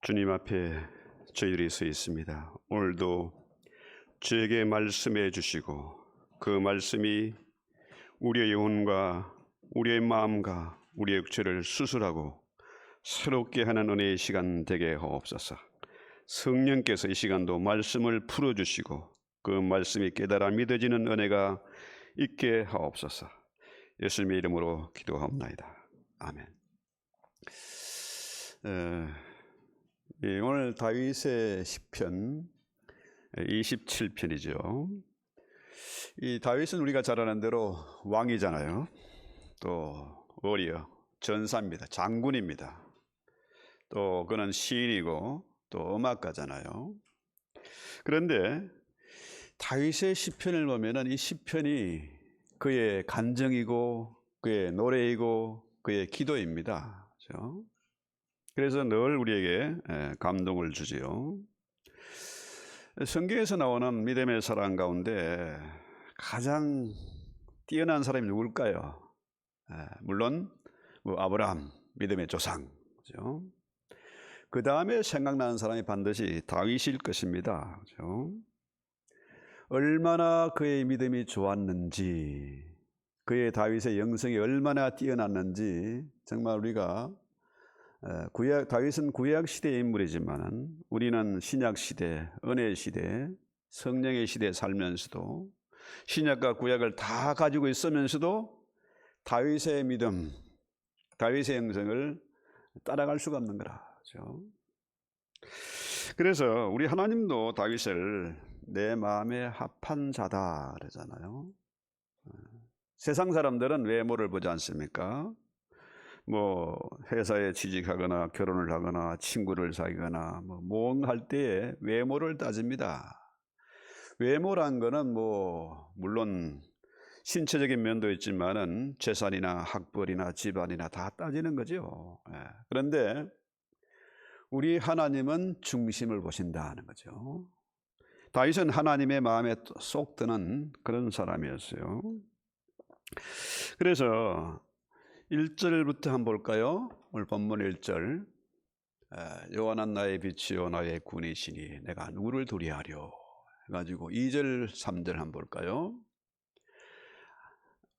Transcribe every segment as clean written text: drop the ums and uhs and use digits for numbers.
주님 앞에 저희들이 서 있습니다. 오늘도 저에게 말씀해 주시고 그 말씀이 우리의 영혼과 우리의 마음과 우리의 육체를 수술하고 새롭게 하는 은혜의 시간 되게 하옵소서. 성령께서 이 시간도 말씀을 풀어주시고 그 말씀이 깨달아 믿어지는 은혜가 있게 하옵소서. 예수님의 이름으로 기도하옵나이다. 아멘. 오늘 다윗의 시편 27편이죠. 이 다윗은 우리가 잘 아는 대로 왕이잖아요. 또 워리어, 전사입니다. 장군입니다. 또 그는 시인이고 또 음악가잖아요. 그런데 다윗의 시편을 보면은 이 시편이 그의 간증이고 그의 노래이고 그의 기도입니다. 그렇죠? 그래서 늘 우리에게 감동을 주지요. 성경에서 나오는 믿음의 사람 가운데 가장 뛰어난 사람이 누굴까요? 물론 아브라함, 믿음의 조상. 그렇죠? 그 다음에 생각나는 사람이 반드시 다윗일 것입니다. 그렇죠? 얼마나 그의 믿음이 좋았는지, 그의 다윗의 영성이 얼마나 뛰어났는지 정말 우리가 다윗은 구약 시대의 인물이지만 우리는 신약 시대, 은혜 시대, 성령의 시대에 살면서도 신약과 구약을 다 가지고 있으면서도 다윗의 믿음, 다윗의 영성을 따라갈 수가 없는 거라. 그렇죠? 그래서 우리 하나님도 다윗을 내 마음에 합한 자다 그러잖아요. 세상 사람들은 외모를 보지 않습니까? 회사에 취직하거나 결혼을 하거나 친구를 사귀거나 뭔가 할 때에 외모를 따집니다. 외모란 거는 물론 신체적인 면도 있지만은 재산이나 학벌이나 집안이나 다 따지는 거죠. 그런데 우리 하나님은 중심을 보신다는 거죠. 다윗은 하나님의 마음에 쏙 드는 그런 사람이었어요. 그래서 1절부터 한번 볼까요? 오늘 본문 1절. 여호와는 나의 빛이요 나의 군이시니 내가 누구를 두려하려 해가지고 2절 3절 한번 볼까요?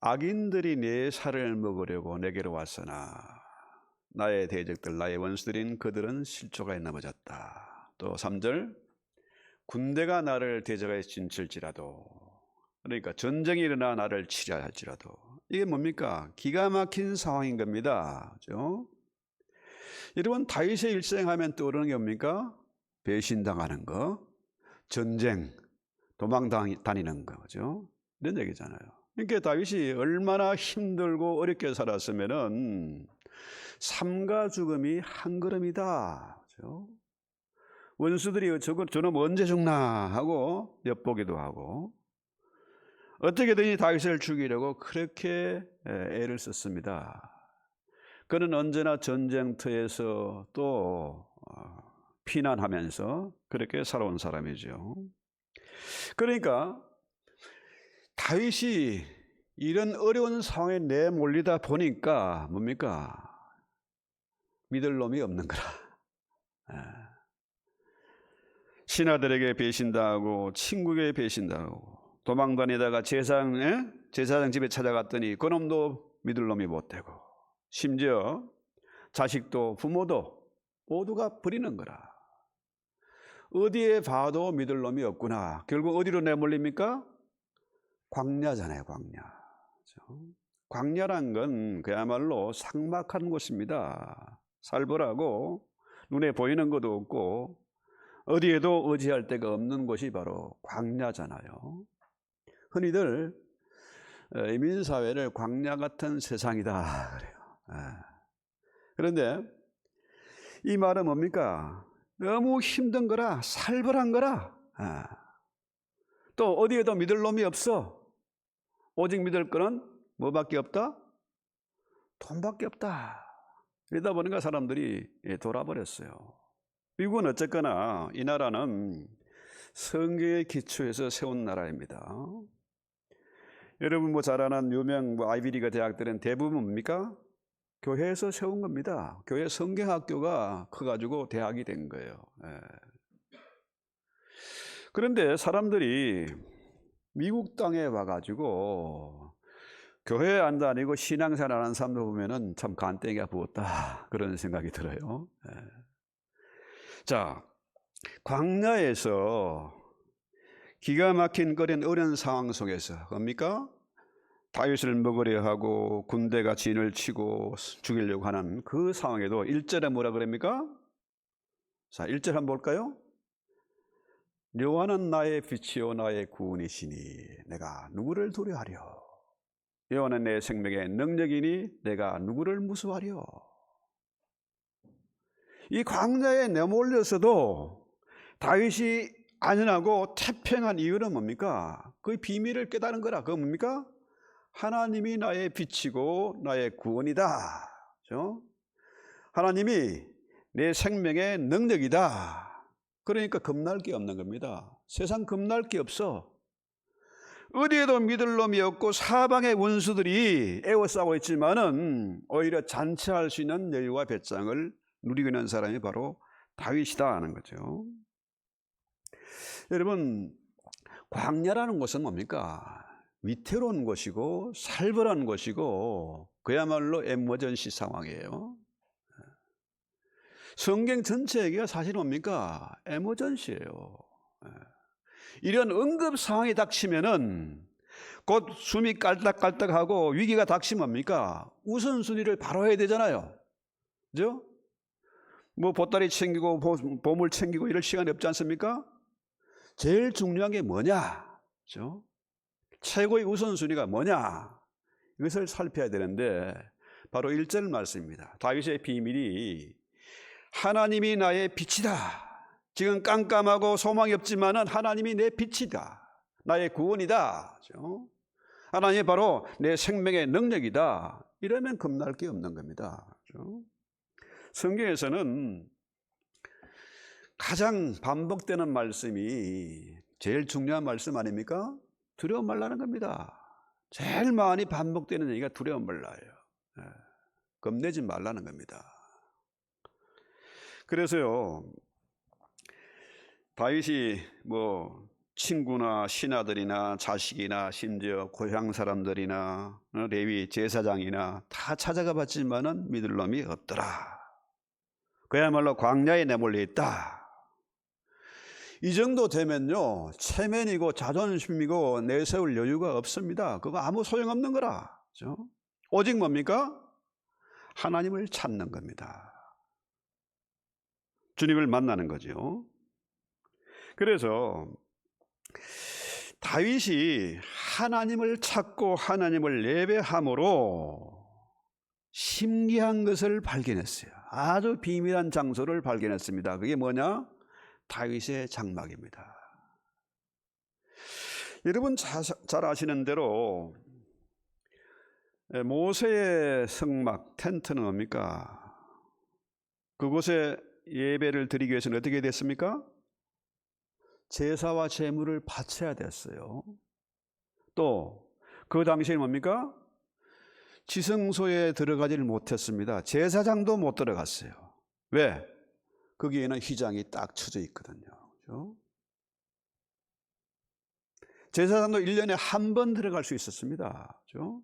악인들이 내 살을 먹으려고 내게로 왔으나 나의 대적들 나의 원수들인 그들은 실족하에 넘어졌다. 또 3절. 군대가 나를 대적하여 진칠지라도, 그러니까 전쟁이 일어나 나를 치려 할지라도, 이게 뭡니까? 기가 막힌 상황인 겁니다. 그렇죠? 여러분, 다윗의 일생하면 떠오르는 게 뭡니까? 배신당하는 거, 전쟁, 도망 다니는 거, 그죠? 이런 얘기잖아요. 그러니까 다윗이 얼마나 힘들고 어렵게 살았으면은 삶과 죽음이 한 걸음이다. 그죠? 원수들이 저놈 언제 죽나 하고 엿보기도 하고 어떻게든지 다윗을 죽이려고 그렇게 애를 썼습니다. 그는 언제나 전쟁터에서 또 피난하면서 그렇게 살아온 사람이죠. 그러니까 다윗이 이런 어려운 상황에 내몰리다 보니까 뭡니까? 믿을 놈이 없는 거라. 신하들에게 배신당하고 친구에게 배신당하고 도망다니다가 제사장 집에 찾아갔더니 그놈도 믿을 놈이 못 되고 심지어 자식도 부모도 모두가 버리는 거라. 어디에 봐도 믿을 놈이 없구나. 결국 어디로 내몰립니까? 광야잖아요. 광야. 그렇죠? 광야란 건 그야말로 삭막한 곳입니다. 살벌하고 눈에 보이는 것도 없고 어디에도 의지할 데가 없는 곳이 바로 광야잖아요. 흔히들 이민사회를 광야 같은 세상이다 그래요. 그런데 이 말은 뭡니까? 너무 힘든 거라, 살벌한 거라. 또 어디에도 믿을 놈이 없어. 오직 믿을 거는 뭐밖에 없다? 돈밖에 없다. 이러다 보니까 사람들이 돌아버렸어요. 미국은 어쨌거나 이 나라는 성경의 기초에서 세운 나라입니다. 여러분 잘 아는 유명 아이비리그 대학들은 대부분 뭡니까? 교회에서 세운 겁니다. 교회 성경학교가 커가지고 대학이 된 거예요. 예. 그런데 사람들이 미국 땅에 와가지고 교회에 안 다니고 신앙생활 하는 사람들 보면은 참 간땡이가 부었다 그런 생각이 들어요. 예. 자, 광야에서 기가 막힌 그런 어려운 상황 속에서 뭡니까? 다윗을 먹으려 하고 군대가 진을 치고 죽이려고 하는 그 상황에도 1절에 뭐라 그럽니까? 자, 1절 한번 볼까요? 여호와는 나의 빛이요 나의 구원이시니 내가 누구를 두려워하려? 여호와는 내 생명의 능력이니 내가 누구를 무서워하려? 이 광야에 내몰려서도 다윗이 안전하고 태평한 이유는 뭡니까? 그 비밀을 깨달은 거라. 그거 뭡니까? 하나님이 나의 빛이고 나의 구원이다. 그렇죠? 하나님이 내 생명의 능력이다. 그러니까 겁날 게 없는 겁니다. 세상 겁날 게 없어. 어디에도 믿을 놈이 없고 사방의 원수들이 애워싸고 있지만은 오히려 잔치할 수 있는 여유와 배짱을 누리고 있는 사람이 바로 다윗이다 하는 거죠. 여러분, 광야라는 것은 뭡니까? 위태로운 곳이고 살벌한 곳이고 그야말로 에머전시 상황이에요. 성경 전체 얘기가 사실 뭡니까? 에머전시예요. 이런 응급 상황이 닥치면은 곧 숨이 깔딱깔딱하고 위기가 닥치면 뭡니까? 우선순위를 바로 해야 되잖아요. 그죠? 뭐 보따리 챙기고 보물 챙기고 이럴 시간이 없지 않습니까? 제일 중요한 게 뭐냐? 그죠? 최고의 우선순위가 뭐냐? 이것을 살펴야 되는데 바로 1절 말씀입니다. 다윗의 비밀이 하나님이 나의 빛이다. 지금 깜깜하고 소망이 없지만은 하나님이 내 빛이다. 나의 구원이다. 그죠? 하나님이 바로 내 생명의 능력이다. 이러면 겁날 게 없는 겁니다. 그죠? 성경에서는 가장 반복되는 말씀이 제일 중요한 말씀 아닙니까? 두려움 말라는 겁니다. 제일 많이 반복되는 얘기가 두려움 말라예요. 겁내지 말라는 겁니다. 그래서요, 다윗이 뭐 친구나 신하들이나 자식이나 심지어 고향 사람들이나 레위 제사장이나 다 찾아가 봤지만은 믿을 놈이 없더라. 그야말로 광야에 내몰려 있다. 이 정도 되면요, 체면이고 자존심이고 내세울 여유가 없습니다. 그거 아무 소용없는 거라. 그렇죠? 오직 뭡니까? 하나님을 찾는 겁니다. 주님을 만나는 거죠. 그래서 다윗이 하나님을 찾고 하나님을 예배함으로 신기한 것을 발견했어요. 아주 비밀한 장소를 발견했습니다. 그게 뭐냐? 다윗의 장막입니다. 여러분 잘 아시는 대로 모세의 성막 텐트는 뭡니까? 그곳에 예배를 드리기 위해서는 어떻게 됐습니까? 제사와 제물을 바쳐야 됐어요. 또 그 당시에는 뭡니까? 지성소에 들어가지를 못했습니다. 제사장도 못 들어갔어요. 왜? 거기에는 휘장이 딱 쳐져 있거든요. 그렇죠? 제사장도 1년에 한 번 들어갈 수 있었습니다. 그렇죠?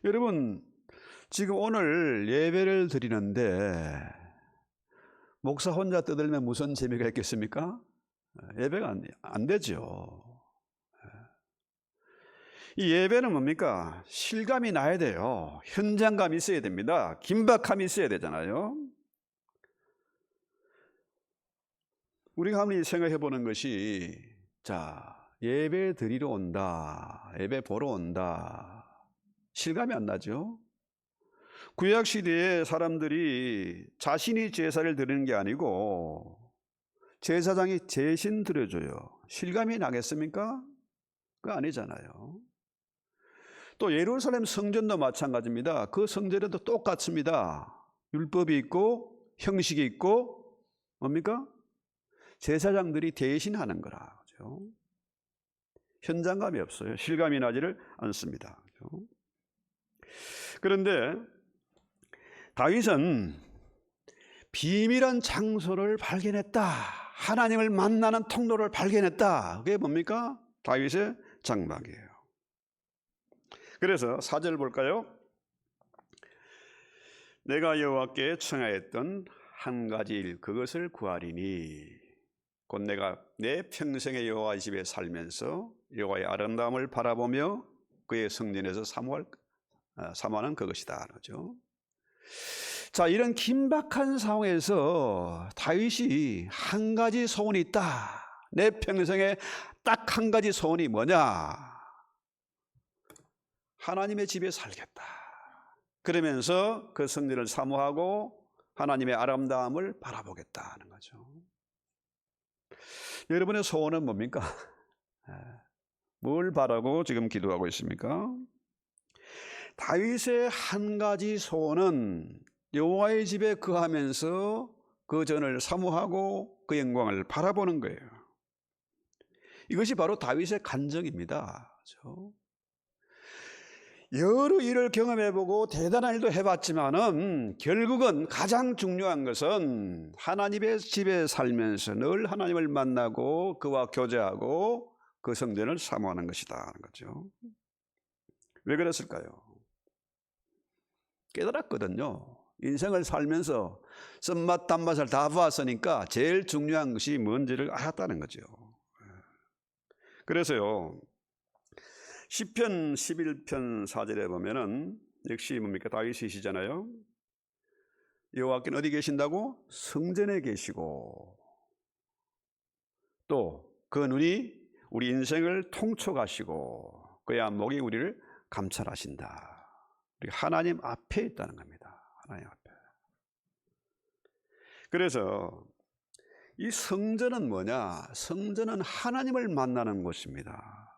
여러분, 지금 오늘 예배를 드리는데 목사 혼자 떠들면 무슨 재미가 있겠습니까? 예배가 안 되죠. 이 예배는 뭡니까? 실감이 나야 돼요. 현장감이 있어야 됩니다. 긴박함이 있어야 되잖아요. 우리가 한번 생각해 보는 것이, 자, 예배 드리러 온다, 예배 보러 온다, 실감이 안 나죠? 구약 시대에 사람들이 자신이 제사를 드리는 게 아니고 제사장이 대신 드려줘요. 실감이 나겠습니까? 그거 아니잖아요. 또 예루살렘 성전도 마찬가지입니다. 그 성전에도 똑같습니다. 율법이 있고 형식이 있고 뭡니까? 제사장들이 대신하는 거라. 그렇죠? 현장감이 없어요. 실감이 나지를 않습니다. 그렇죠? 그런데 다윗은 비밀한 장소를 발견했다. 하나님을 만나는 통로를 발견했다. 그게 뭡니까? 다윗의 장막이에요. 그래서 4절 볼까요? 내가 여호와께 청하였던 한 가지 일 그것을 구하리니 곧 내가 내 평생의 여호와의 집에 살면서 여호와의 아름다움을 바라보며 그의 성전에서 사모하는 그것이다. 그러죠. 자, 이런 긴박한 상황에서 다윗이 한 가지 소원이 있다. 내 평생에 딱 한 가지 소원이 뭐냐? 하나님의 집에 살겠다. 그러면서 그 성전을 사모하고 하나님의 아름다움을 바라보겠다 하는 거죠. 여러분의 소원은 뭡니까? 뭘 바라고 지금 기도하고 있습니까? 다윗의 한 가지 소원은 여호와의 집에 거하면서 그 전을 사모하고 그 영광을 바라보는 거예요. 이것이 바로 다윗의 간증입니다. 그렇죠? 여러 일을 경험해보고 대단한 일도 해봤지만은 결국은 가장 중요한 것은 하나님의 집에 살면서 늘 하나님을 만나고 그와 교제하고 그 성전을 사모하는 것이다 하는 거죠. 왜 그랬을까요? 깨달았거든요. 인생을 살면서 쓴맛 단맛을 다 보았으니까 제일 중요한 것이 뭔지를 알았다는 거죠. 그래서요, 시편 11편 4절에 보면은 역시 뭡니까? 다윗이시잖아요. 여호와께는 어디 계신다고? 성전에 계시고 또 그 눈이 우리 인생을 통촉하시고 그의 안목이 우리를 감찰하신다. 우리 하나님 앞에 있다는 겁니다. 하나님 앞에. 그래서 이 성전은 뭐냐? 성전은 하나님을 만나는 곳입니다.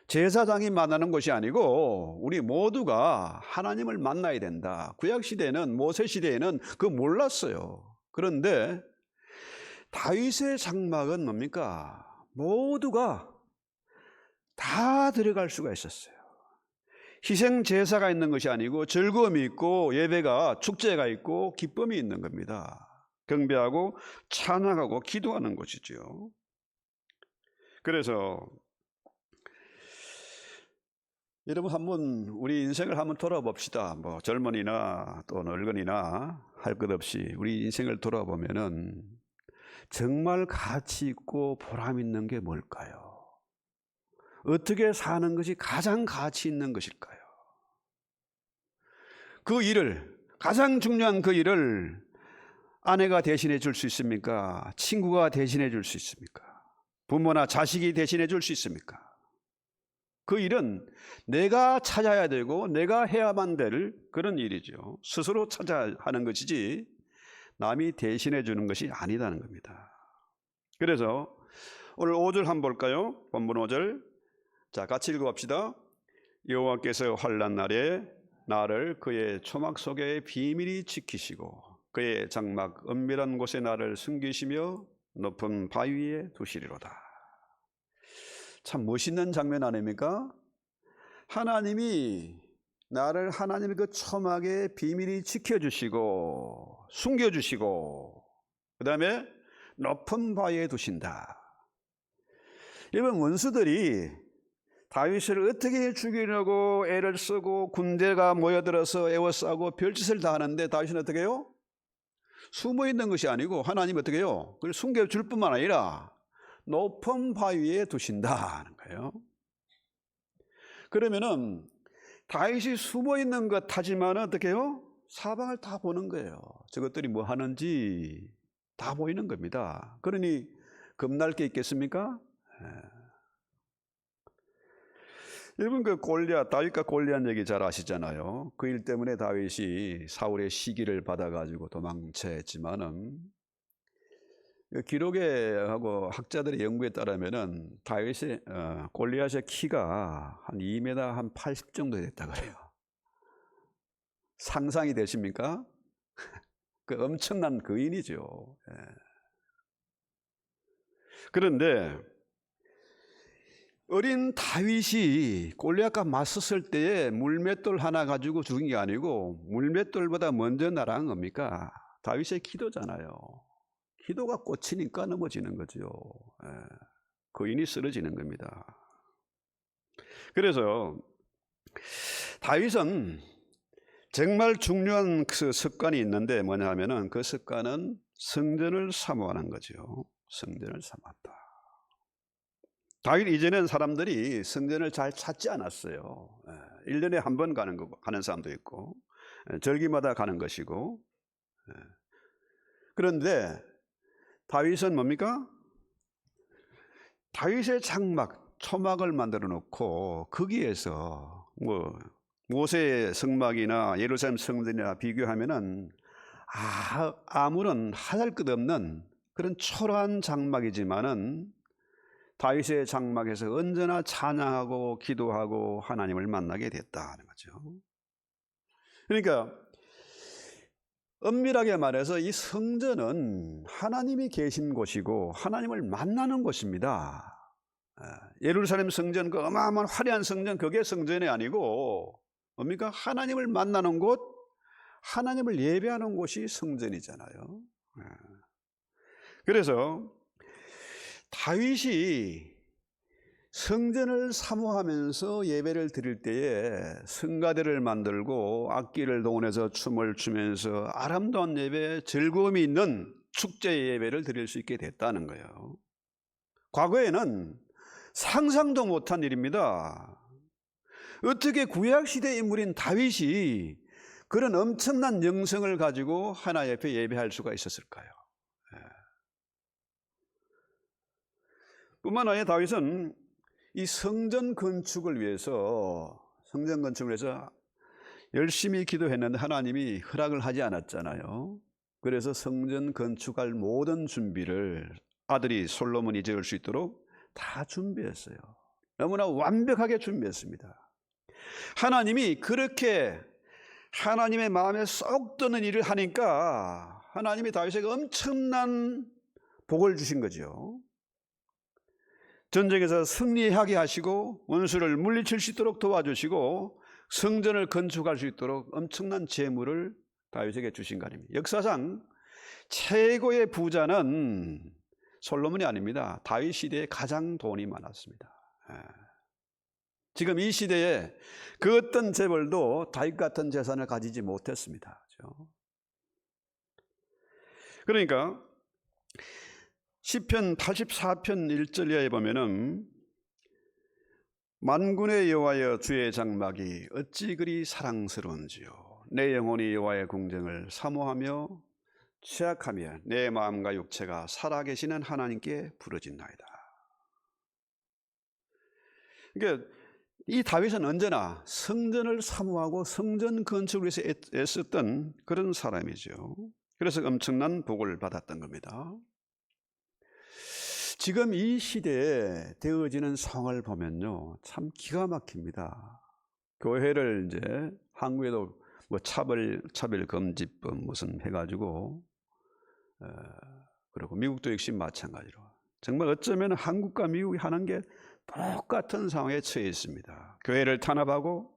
제사장이 만나는 것이 아니고 우리 모두가 하나님을 만나야 된다. 구약시대에는 모세시대에는 그거 몰랐어요. 그런데 다윗의 장막은 뭡니까? 모두가 다 들어갈 수가 있었어요. 희생 제사가 있는 것이 아니고 즐거움이 있고 예배가 축제가 있고 기쁨이 있는 겁니다. 경배하고 찬양하고 기도하는 것이죠. 그래서 여러분 한번 우리 인생을 한번 돌아봅시다. 뭐 젊은이나 또 늙은이나 할 것 없이 우리 인생을 돌아보면은 정말 가치 있고 보람 있는 게 뭘까요? 어떻게 사는 것이 가장 가치 있는 것일까요? 그 일을, 가장 중요한 그 일을 아내가 대신해 줄 수 있습니까? 친구가 대신해 줄 수 있습니까? 부모나 자식이 대신해 줄 수 있습니까? 그 일은 내가 찾아야 되고 내가 해야만 될 그런 일이죠. 스스로 찾아야 하는 것이지 남이 대신해 주는 것이 아니다는 겁니다. 그래서 오늘 5절 한번 볼까요? 본문 5절. 자, 같이 읽어봅시다. 여호와께서 환난 날에 나를 그의 초막 속에 비밀히 지키시고 그의 장막 은밀한 곳에 나를 숨기시며 높은 바위 위에 두시리로다. 참 멋있는 장면 아닙니까? 하나님이 나를 하나님의 그 초막에 비밀히 지켜주시고 숨겨주시고 그 다음에 높은 바위에 두신다. 여러분, 원수들이 다윗을 어떻게 죽이려고 애를 쓰고 군대가 모여들어서 애워싸고 별짓을 다 하는데 다윗은 어떻게 해요? 숨어 있는 것이 아니고 하나님 어떻게 해요? 그걸 숨겨줄 뿐만 아니라 높은 바위에 두신다는 거예요. 그러면은 다윗이 숨어 있는 것 하지만 어떻게 해요? 사방을 다 보는 거예요. 저것들이 뭐 하는지 다 보이는 겁니다. 그러니 겁날 게 있겠습니까? 여러분, 그 다윗과 골리앗 얘기 잘 아시잖아요. 그 일 때문에 다윗이 사울의 시기를 받아가지고 도망쳤지만은 기록에 하고 학자들의 연구에 따르면은 다윗의 골리앗의 키가 한 2m 한 80 정도 됐다 그래요. 상상이 되십니까? 그 엄청난 거인이죠. 그런데 어린 다윗이 골리앗과 맞섰을 때에 물맷돌 하나 가지고 죽은 게 아니고 물맷돌보다 먼저 날아간 겁니까? 다윗의 기도잖아요. 기도가 꽂히니까 넘어지는 거죠. 거인이 쓰러지는 겁니다. 그래서 다윗은 정말 중요한 그 습관이 있는데 뭐냐 하면은 그 습관은 성전을 사모하는 거죠. 성전을 사모한다. 다윗 이전엔 사람들이 성전을 잘 찾지 않았어요. 1년에 한 번 가는 사람도 있고 절기마다 가는 것이고. 그런데 다윗은 뭡니까? 다윗의 장막, 초막을 만들어 놓고 거기에서 뭐 모세의 성막이나 예루살렘 성전이나 비교하면은 아무런 하잘 것 없는 그런 초라한 장막이지만은 다윗의 장막에서 언제나 찬양하고 기도하고 하나님을 만나게 됐다는 거죠. 그러니까 엄밀하게 말해서 이 성전은 하나님이 계신 곳이고 하나님을 만나는 곳입니다. 예루살렘 성전, 그 어마어마한 화려한 성전, 그게 성전이 아니고 뭡니까? 하나님을 만나는 곳, 하나님을 예배하는 곳이 성전이잖아요. 그래서 다윗이 성전을 사모하면서 예배를 드릴 때에 성가대를 만들고 악기를 동원해서 춤을 추면서 아름다운 예배, 즐거움이 있는 축제 예배를 드릴 수 있게 됐다는 거예요. 과거에는 상상도 못한 일입니다. 어떻게 구약시대 인물인 다윗이 그런 엄청난 영성을 가지고 하나님 앞에 예배할 수가 있었을까요? 뿐만 아니라 다윗은 이 성전 건축을 위해서 열심히 기도했는데 하나님이 허락을 하지 않았잖아요. 그래서 성전 건축할 모든 준비를 아들이 솔로몬이 지을 수 있도록 다 준비했어요. 너무나 완벽하게 준비했습니다. 하나님이 그렇게 하나님의 마음에 쏙 드는 일을 하니까 하나님이 다윗에게 엄청난 복을 주신 거죠. 전쟁에서 승리하게 하시고 원수를 물리칠 수 있도록 도와주시고 성전을 건축할 수 있도록 엄청난 재물을 다윗에게 주신 거 아닙니까? 역사상 최고의 부자는 솔로몬이 아닙니다. 다윗 시대에 가장 돈이 많았습니다. 지금 이 시대에 그 어떤 재벌도 다윗 같은 재산을 가지지 못했습니다. 그러니까 시편 84편 1절에 보면은 만군의 여호와여 주의 장막이 어찌 그리 사랑스러운지요. 내 영혼이 여호와의 궁정을 사모하며 취약하며 내 마음과 육체가 살아계시는 하나님께 부르짖나이다. 그러니까 이 다윗은 언제나 성전을 사모하고 성전 건축을 위해서 애썼던 그런 사람이죠. 그래서 엄청난 복을 받았던 겁니다. 지금 이 시대에 되어지는 상황을 보면요, 참 기가 막힙니다. 교회를 이제 한국에도 뭐 차별금지법 무슨 해가지고, 그리고 미국도 역시 마찬가지로 정말 어쩌면 한국과 미국이 하는 게 똑같은 상황에 처해 있습니다. 교회를 탄압하고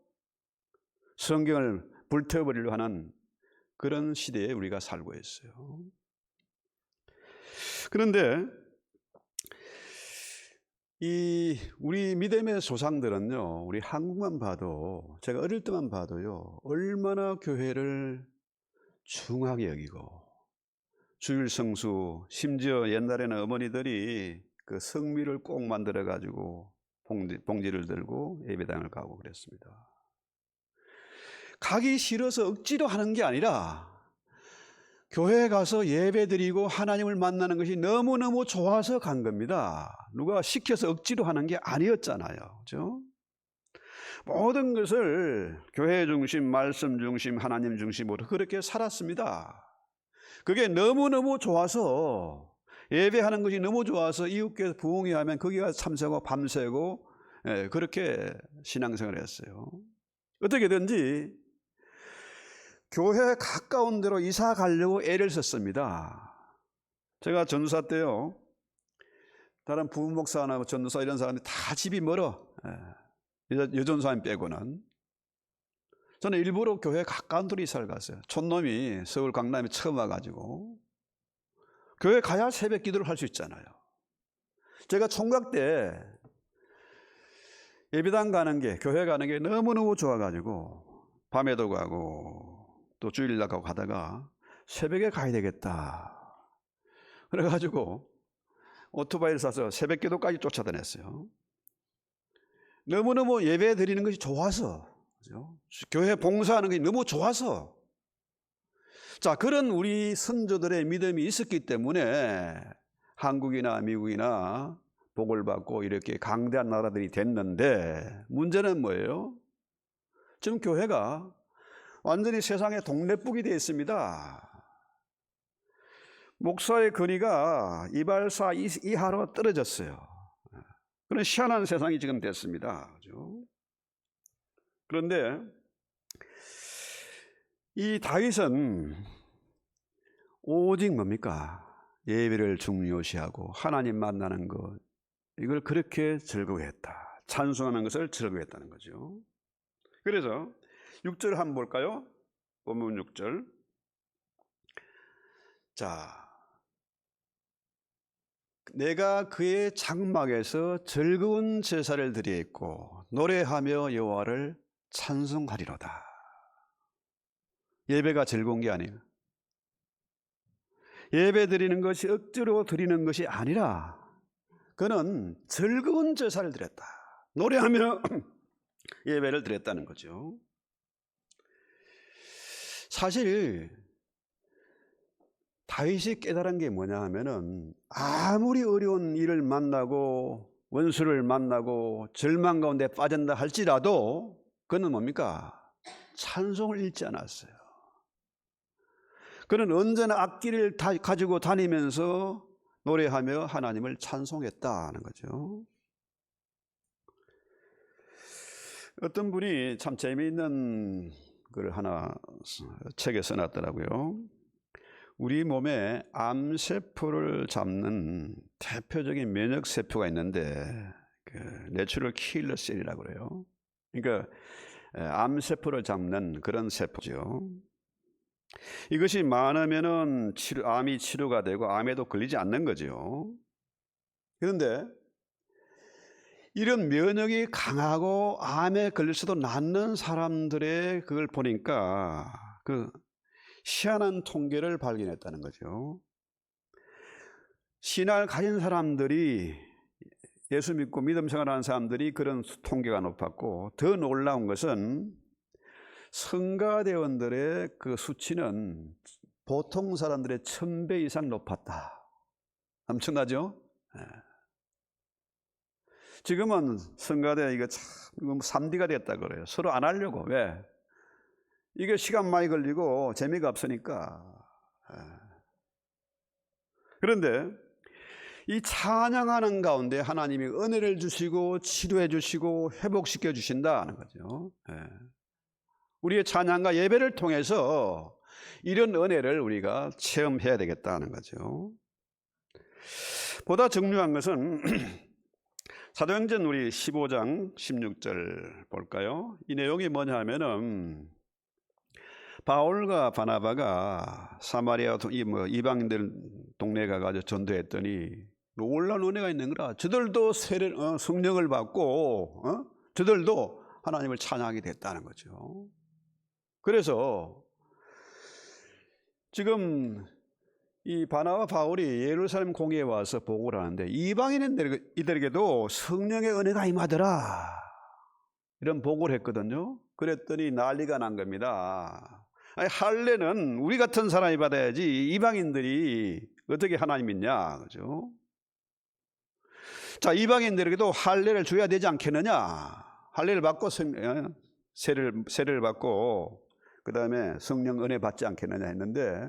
성경을 불태워버리려 하는 그런 시대에 우리가 살고 있어요. 그런데 우리 믿음의 조상들은요, 우리 한국만 봐도, 제가 어릴 때만 봐도요, 얼마나 교회를 중하게 여기고 주일 성수, 심지어 옛날에는 어머니들이 그 성미를 꼭 만들어 가지고 봉지를 들고 예배당을 가고 그랬습니다. 가기 싫어서 억지로 하는 게 아니라 교회에 가서 예배드리고 하나님을 만나는 것이 너무너무 좋아서 간 겁니다. 누가 시켜서 억지로 하는 게 아니었잖아요. 그렇죠? 모든 것을 교회 중심, 말씀 중심, 하나님 중심으로 그렇게 살았습니다. 그게 너무너무 좋아서, 예배하는 것이 너무 좋아서 이웃교회에서 부흥회 하면 거기 가서 참석하고 밤새고 그렇게 신앙생활을 했어요. 어떻게든지 교회에 가까운 데로 이사 가려고 애를 썼습니다. 제가 전사 때요, 다른 부목사나 전도사 이런 사람들이 다 집이 멀어. 여전사님 빼고는. 저는 일부러 교회 가까운 데로 이사를 갔어요. 촌놈이 서울 강남에 처음 와가지고 교회 가야 새벽 기도를 할 수 있잖아요. 제가 총각 때 예배당 가는 게, 교회 가는 게 너무너무 좋아가지고 밤에도 가고 또 주일날 가고 가다가 새벽에 가야 되겠다 그래가지고 오토바이를 사서 새벽 기도까지 쫓아다녔어요. 너무너무 예배 드리는 것이 좋아서, 그렇죠? 교회 봉사하는 것이 너무 좋아서. 자, 그런 우리 선조들의 믿음이 있었기 때문에 한국이나 미국이나 복을 받고 이렇게 강대한 나라들이 됐는데, 문제는 뭐예요? 지금 교회가 완전히 세상의 동네북이 되어 있습니다. 목사의 권위가 이발사 이하로 떨어졌어요. 그런 희한한 세상이 지금 됐습니다. 그렇죠? 그런데 이 다윗은 오직 뭡니까? 예배를 중요시하고 하나님 만나는 것, 이걸 그렇게 즐거워했다. 찬송하는 것을 즐거워했다는 거죠. 그래서 6절 한번 볼까요? 본문 6절. 자, 내가 그의 장막에서 즐거운 제사를 드리겠고 노래하며 여호와를 찬송하리로다. 예배가 즐거운 게 아니에요. 예배 드리는 것이 억지로 드리는 것이 아니라 그는 즐거운 제사를 드렸다. 노래하며 예배를 드렸다는 거죠. 사실 다윗이 깨달은 게 뭐냐 하면은, 아무리 어려운 일을 만나고 원수를 만나고 절망 가운데 빠진다 할지라도 그는 뭡니까? 찬송을 잃지 않았어요. 그는 언제나 악기를 가지고 다니면서 노래하며 하나님을 찬송했다는 거죠. 어떤 분이 참 재미있는 걸 하나 책에 써놨더라고요. 우리 몸에 암세포를 잡는 대표적인 면역세포가 있는데 그 내추럴 킬러 셀이라고 그래요. 그러니까 암세포를 잡는 그런 세포죠. 이것이 많으면은 암이 치료가 되고 암에도 걸리지 않는 거죠. 그런데 이런 면역이 강하고 암에 걸려서도 낫는 사람들의 그걸 보니까 그 희한한 통계를 발견했다는 거죠. 신앙을 가진 사람들이, 예수 믿고 믿음 생활하는 사람들이 그런 통계가 높았고, 더 놀라운 것은 성가대원들의 그 수치는 보통 사람들의 1000배 이상 높았다. 엄청나죠? 지금은 성가대 이거 참 3D가 됐다 그래요. 서로 안 하려고. 왜? 이게 시간 많이 걸리고 재미가 없으니까. 그런데 이 찬양하는 가운데 하나님이 은혜를 주시고 치료해 주시고 회복시켜 주신다는 거죠. 우리의 찬양과 예배를 통해서 이런 은혜를 우리가 체험해야 되겠다는 거죠. 보다 중요한 것은 사도행전 우리 15장 16절 볼까요? 이 내용이 뭐냐 하면은, 바울과 바나바가 사마리아 이방인들 동네에 가가지고 전도했더니 놀라운 은혜가 있는 거라. 저들도 성령을 받고 저들도 하나님을 찬양하게 됐다는 거죠. 그래서 지금 이 바나바 바울이 예루살렘 공회에 와서 보고를 하는데, 이방인들에게도 성령의 은혜가 임하더라 이런 보고를 했거든요. 그랬더니 난리가 난 겁니다. 아니, 할례는 우리 같은 사람이 받아야지 이방인들이 어떻게 하나님 믿냐, 그죠? 자, 이방인들에게도 할례를 줘야 되지 않겠느냐? 할례를 받고 세례를 받고 그 다음에 성령 은혜 받지 않겠느냐 했는데,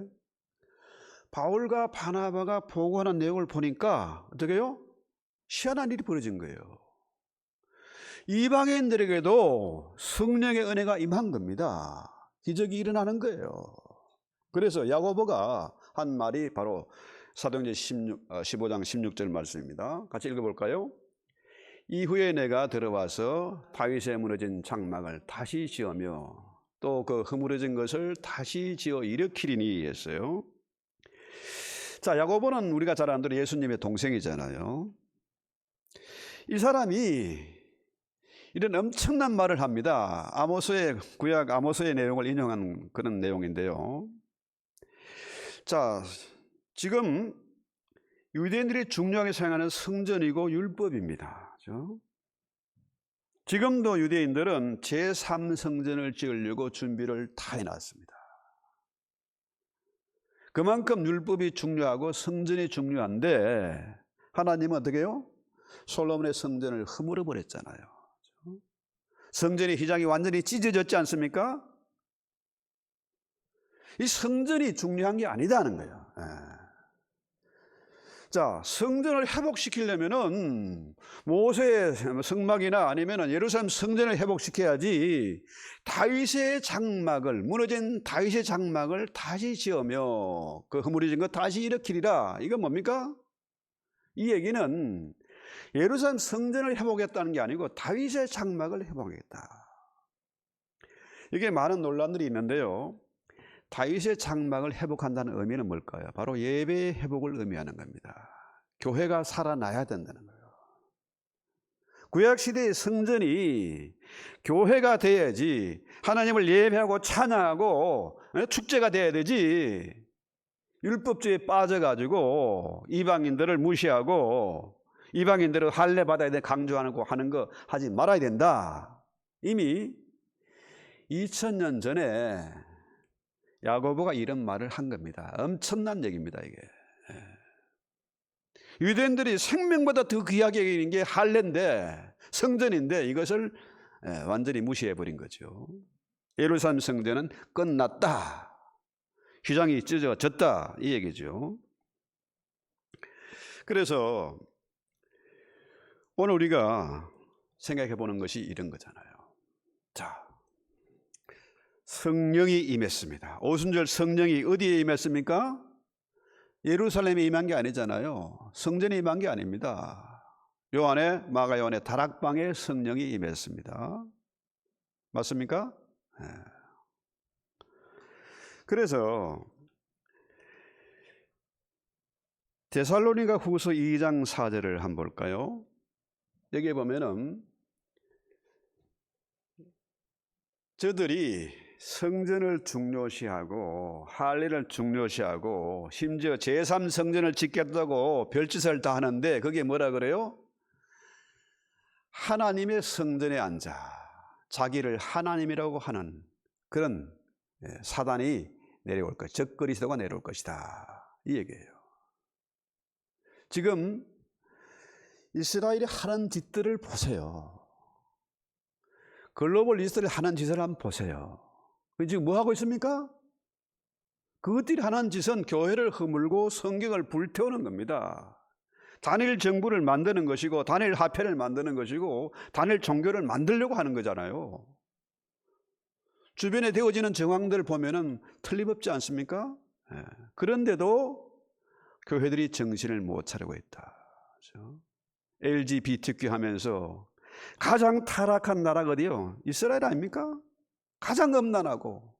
바울과 바나바가 보고하는 내용을 보니까 어떻게 해요? 희한한 일이 벌어진 거예요. 이방인들에게도 성령의 은혜가 임한 겁니다. 기적이 일어나는 거예요. 그래서 야고보가 한 말이 바로 사도행전 15장 16절 말씀입니다. 같이 읽어볼까요? 이후에 내가 들어와서 다윗의 무너진 장막을 다시 지으며 또 그 허물어진 것을 다시 지어 일으키리니 했어요. 자, 야고보는 우리가 잘 아는 대로 예수님의 동생이잖아요. 이 사람이 이런 엄청난 말을 합니다. 아모스의 구약 아모스의 내용을 인용한 그런 내용인데요. 자, 지금 유대인들이 중요하게 생각하는 성전이고 율법입니다. 그렇죠? 지금도 유대인들은 제3성전을 지으려고 준비를 다 해놨습니다. 그만큼 율법이 중요하고 성전이 중요한데 하나님은 어떻게 해요? 솔로몬의 성전을 허물어 버렸잖아요. 성전의 휘장이 완전히 찢어졌지 않습니까? 이 성전이 중요한 게 아니다는 거예요. 자, 성전을 회복시키려면은 모세의 성막이나 아니면은 예루살렘 성전을 회복시켜야지 다윗의 장막을, 무너진 다윗의 장막을 다시 지으며 그 허물어진 것 다시 일으키리라. 이건 뭡니까? 이 얘기는 예루살렘 성전을 회복했다는 게 아니고 다윗의 장막을 회복했다. 이게 많은 논란들이 있는데요. 다윗의 장막을 회복한다는 의미는 뭘까요? 바로 예배의 회복을 의미하는 겁니다. 교회가 살아나야 된다는 거예요. 구약시대의 성전이 교회가 돼야지 하나님을 예배하고 찬양하고 축제가 돼야 되지, 율법주의에 빠져가지고 이방인들을 무시하고 이방인들을 할례 받아야 돼 강조하고 하는 거 하지 말아야 된다. 이미 2000년 전에 야고보가 이런 말을 한 겁니다. 엄청난 얘기입니다, 이게. 유대인들이 생명보다 더 귀하게 여기는 게 할례인데, 성전인데 이것을 완전히 무시해버린 거죠. 예루살렘 성전은 끝났다, 휘장이 찢어졌다, 이 얘기죠. 그래서 오늘 우리가 생각해 보는 것이 이런 거잖아요. 자, 성령이 임했습니다. 오순절 성령이 어디에 임했습니까? 예루살렘에 임한 게 아니잖아요. 성전에 임한 게 아닙니다. 요한의 마가 요한의 다락방에 성령이 임했습니다. 맞습니까? 네. 그래서 데살로니가 후서 2장 4절을 한번 볼까요? 여기에 보면은 저들이 성전을 중요시하고 할례를 중요시하고 심지어 제3성전을 짓겠다고 별짓을 다 하는데 그게 뭐라 그래요? 하나님의 성전에 앉아 자기를 하나님이라고 하는 그런 사단이 내려올 것, 적그리스도가 내려올 것이다, 이 얘기예요. 지금 이스라엘이 하는 짓들을 보세요. 글로벌 리스트를 하는 짓을 한번 보세요. 지금 뭐 하고 있습니까? 그것들이 하는 짓은 교회를 허물고 성경을 불태우는 겁니다. 단일 정부를 만드는 것이고 단일 화폐를 만드는 것이고 단일 종교를 만들려고 하는 거잖아요. 주변에 되어지는 정황들을 보면은 틀림없지 않습니까? 그런데도 교회들이 정신을 못 차리고 있다. 그렇죠? LGBTQ 하면서 가장 타락한 나라가 어디요? 이스라엘 아닙니까? 가장 음란하고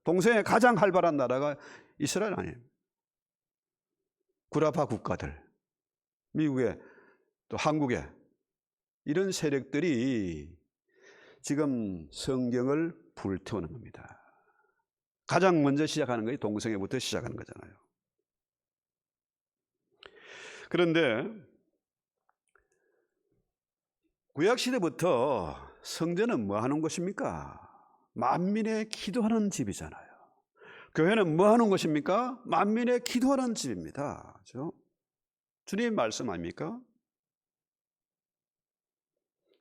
동성애 가장 활발한 나라가 이스라엘 아니에요? 구라파 국가들, 미국에 또 한국에 이런 세력들이 지금 성경을 불태우는 겁니다. 가장 먼저 시작하는 것이 동성애부터 시작하는 거잖아요. 그런데 구약시대부터 성전은 뭐 하는 곳입니까? 만민의 기도하는 집이잖아요. 교회는 뭐 하는 곳입니까? 만민의 기도하는 집입니다. 그렇죠? 주님 말씀 아닙니까?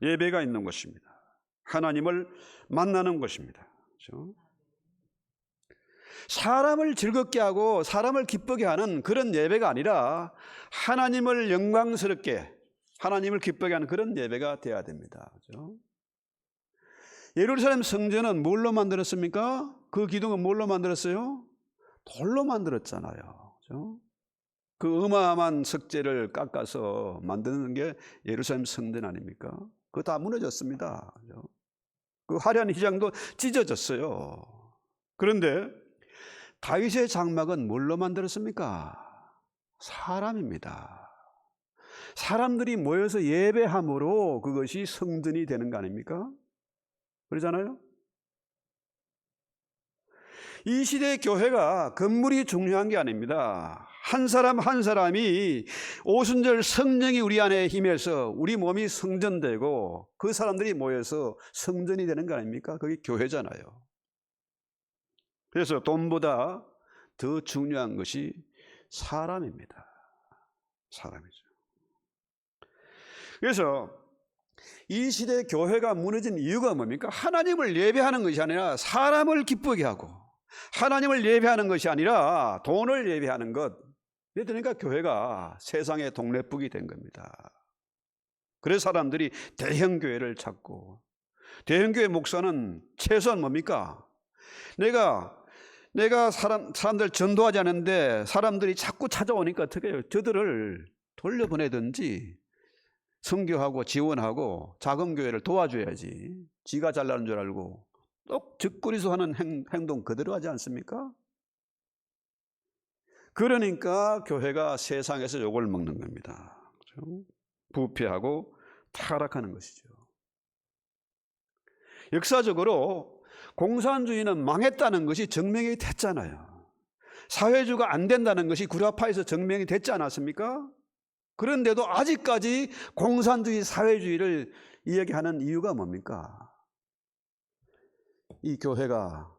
예배가 있는 곳입니다. 하나님을 만나는 곳입니다. 그렇죠? 사람을 즐겁게 하고 사람을 기쁘게 하는 그런 예배가 아니라 하나님을 영광스럽게, 하나님을 기쁘게 하는 그런 예배가 되어야 됩니다. 그렇죠? 예루살렘 성전은 뭘로 만들었습니까? 그 기둥은 뭘로 만들었어요? 돌로 만들었잖아요. 그렇죠? 그 어마어마한 석재를 깎아서 만드는 게 예루살렘 성전 아닙니까? 그거 다 무너졌습니다. 그 화려한 휘장도 찢어졌어요. 그런데 다윗의 장막은 뭘로 만들었습니까? 사람입니다. 사람들이 모여서 예배함으로 그것이 성전이 되는 거 아닙니까? 그러잖아요. 이 시대의 교회가 건물이 중요한 게 아닙니다. 한 사람 한 사람이 오순절 성령이 우리 안에 힘해서 우리 몸이 성전되고 그 사람들이 모여서 성전이 되는 거 아닙니까? 그게 교회잖아요. 그래서 돈보다 더 중요한 것이 사람입니다. 사람이죠. 그래서 이 시대의 교회가 무너진 이유가 뭡니까? 하나님을 예배하는 것이 아니라 사람을 기쁘게 하고, 하나님을 예배하는 것이 아니라 돈을 예배하는 것. 그러니까 교회가 세상의 동네북이 된 겁니다. 그래서 사람들이 대형교회를 찾고, 대형교회 목사는 최소한 뭡니까? 내가 사람들 전도하지 않는데 사람들이 자꾸 찾아오니까 어떻게 해요? 저들을 돌려보내든지 선교하고 지원하고 자금교회를 도와줘야지. 지가 잘나는 줄 알고 똑 적그리서 하는 행동 그대로 하지 않습니까? 그러니까 교회가 세상에서 욕을 먹는 겁니다. 그렇죠? 부패하고 타락하는 것이죠. 역사적으로 공산주의는 망했다는 것이 증명이 됐잖아요. 사회주의가 안 된다는 것이 구라파에서 증명이 됐지 않았습니까? 그런데도 아직까지 공산주의, 사회주의를 이야기하는 이유가 뭡니까? 이 교회가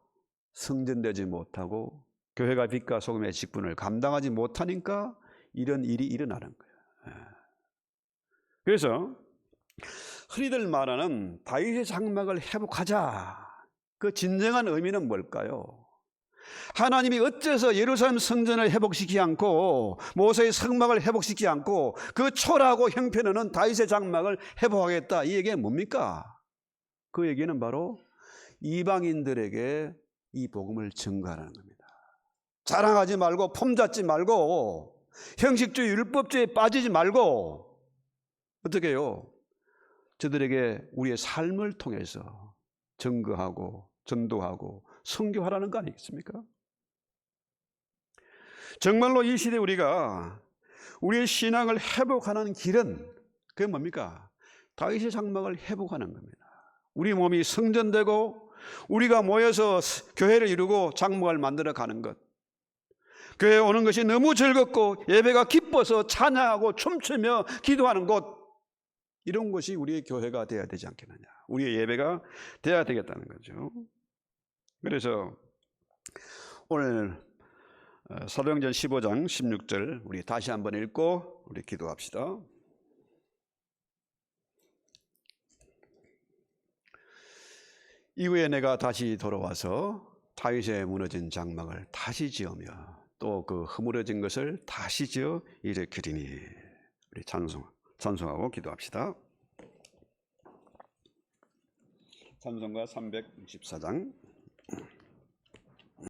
성전되지 못하고 교회가 빛과 소금의 직분을 감당하지 못하니까 이런 일이 일어나는 거예요. 그래서 흔히들 말하는 다윗의 장막을 회복하자. 그 진정한 의미는 뭘까요? 하나님이 어째서 예루살렘 성전을 회복시키지 않고 모세의 성막을 회복시키지 않고 그 초라하고 형편없는 다윗의 장막을 회복하겠다, 이 얘기가 뭡니까? 그 얘기는 바로 이방인들에게 이 복음을 증거하는 겁니다. 자랑하지 말고 폼잡지 말고 형식주의 율법주의에 빠지지 말고 어떻게 해요? 저들에게 우리의 삶을 통해서 증거하고 전도하고 선교하라는 거 아니겠습니까? 정말로 이 시대에 우리가 우리의 신앙을 회복하는 길은 그게 뭡니까? 다윗의 장막을 회복하는 겁니다. 우리 몸이 성전되고 우리가 모여서 교회를 이루고 장막을 만들어 가는 것, 교회에 오는 것이 너무 즐겁고 예배가 기뻐서 찬양하고 춤추며 기도하는 곳, 이런 것이 우리의 교회가 되어야 되지 않겠느냐, 우리의 예배가 되어야 되겠다는 거죠. 그래서 오늘 사도행전 15장 16절 우리 다시 한번 읽고 우리 기도합시다. 이후에 내가 다시 돌아와서 다윗의 무너진 장막을 다시 지으며 또 그 허물어진 것을 다시 지어 일으키리니. 우리 찬송하고 기도합시다. 찬송가 364장.